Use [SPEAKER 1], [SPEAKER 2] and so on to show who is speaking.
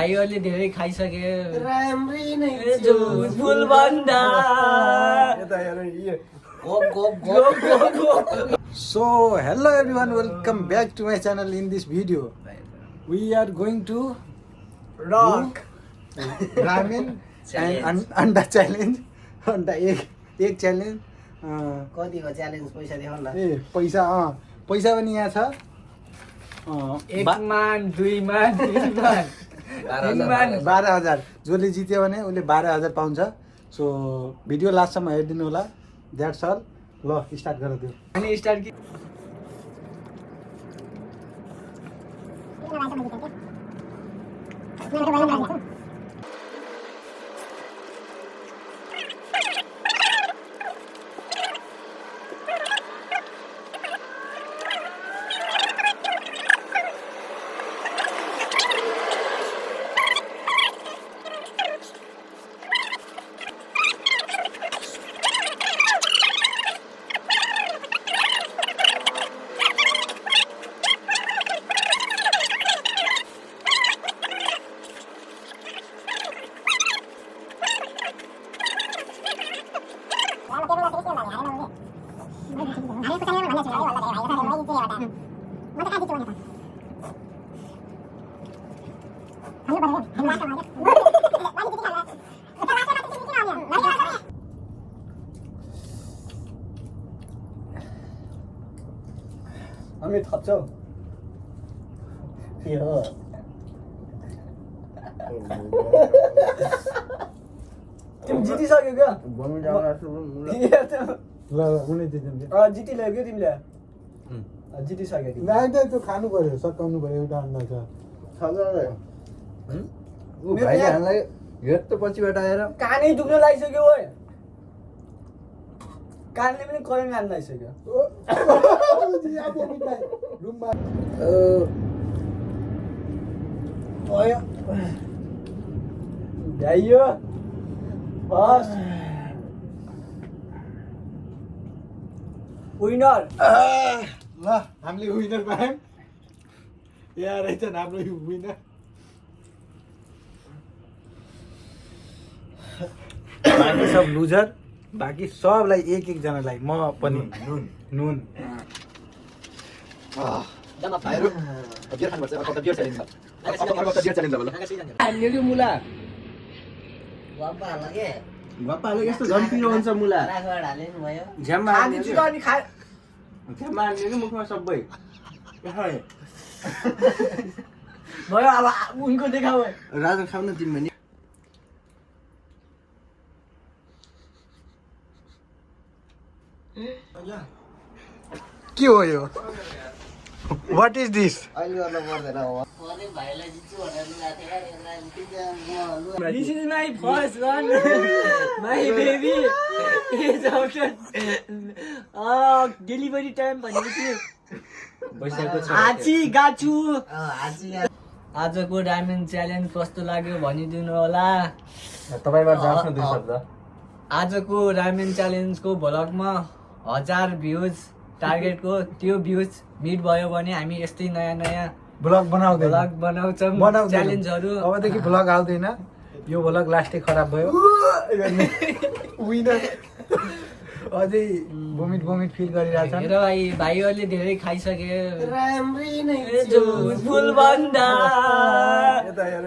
[SPEAKER 1] भाइहरूले धेरै खाइसके
[SPEAKER 2] राम्रै नै
[SPEAKER 1] झुट फुल भन्दा
[SPEAKER 3] So hello everyone, welcome back to my channel. In this video we are going to
[SPEAKER 2] rock
[SPEAKER 3] ramen and anda challenge. Anda एक challenge.
[SPEAKER 2] कतिको च्यालेन्ज पैसा देखाउन ल
[SPEAKER 3] पैसा पैसा पनि यहाँ छ।
[SPEAKER 1] एक मान दुई मान तीन मान
[SPEAKER 3] 12,000 जसले जित्यो भने उसले 12,000 पाउँछ। सो भिडियो लास्टसम्म हेरिदिनु होला। That's all. ल स्टार्ट गर दियो।
[SPEAKER 1] अनि स्टार्ट कि
[SPEAKER 2] हामी थप्छौ यो तिमी जितिसक्यो क्या
[SPEAKER 3] ल उनी जित्नु।
[SPEAKER 2] जितिसक्यो तिमीले जितिसक्यो तिमी
[SPEAKER 3] नाइ त त्यो खानु पर्यो, सकाउनु पर्यो। एउटा अन्डा छ।
[SPEAKER 4] पछिबाट आएर
[SPEAKER 2] कानै दुख्न लागिसक्यो ओए कानले पनि करेन्ट हान्न लागिसक्यो
[SPEAKER 3] रुममा
[SPEAKER 2] भ्याइयो फर्स्ट विनर
[SPEAKER 3] ल हामीले विनर पायौँ। यहाँ रहेछ हाम्रो विनर। बाकी सब लुजर, बाकी सबलाई एक एकजनालाई म पनि नुन
[SPEAKER 4] मुला
[SPEAKER 2] वाप्पा लगे
[SPEAKER 4] गप्पाले यस्तो झन् पिरो हुन्छ मुला
[SPEAKER 2] राखबाट हाले नि भयो
[SPEAKER 4] झ्याममा
[SPEAKER 2] खानी छिटो अनि खा
[SPEAKER 4] झ्याममा हाल्ने नि मुखमा सबै
[SPEAKER 2] भयो अब उनको देखाऊ
[SPEAKER 4] राजा खाऊ न तिमी पनि
[SPEAKER 3] के हो यो? What is this?
[SPEAKER 4] अहिले गर्न पर्दैन अब
[SPEAKER 2] भाइलाई जित्छु भनेर
[SPEAKER 1] This is my first one. My baby is outside. Delivery time भनेपछि आछि गाछु। आजको रामेन च्यालेन्ज कस्तो लाग्यो भनिदिनु होला।
[SPEAKER 4] तपाईबाट जान्छ दुई शब्द
[SPEAKER 1] आजको रामेन च्यालेन्जको भ्लगमा 1000 भ्युज टार्गेटको त्यो भ्युज मिट भयो भने हामी यस्तै नयाँ नयाँ
[SPEAKER 3] ब्लग बनाउँदैन।
[SPEAKER 1] भ्लग बनाउँछौँ च्यालेन्जहरू।
[SPEAKER 3] अबदेखि भ्लग आउँदैन। यो भ्लग लास्टै खराब भयो। विनर अझै भोमिट फिल गरिरहेछ।
[SPEAKER 1] हेर भाइहरूले धेरै खाइसके
[SPEAKER 2] राम्रै नै
[SPEAKER 1] झुट फुल भन्दा
[SPEAKER 2] यता हेर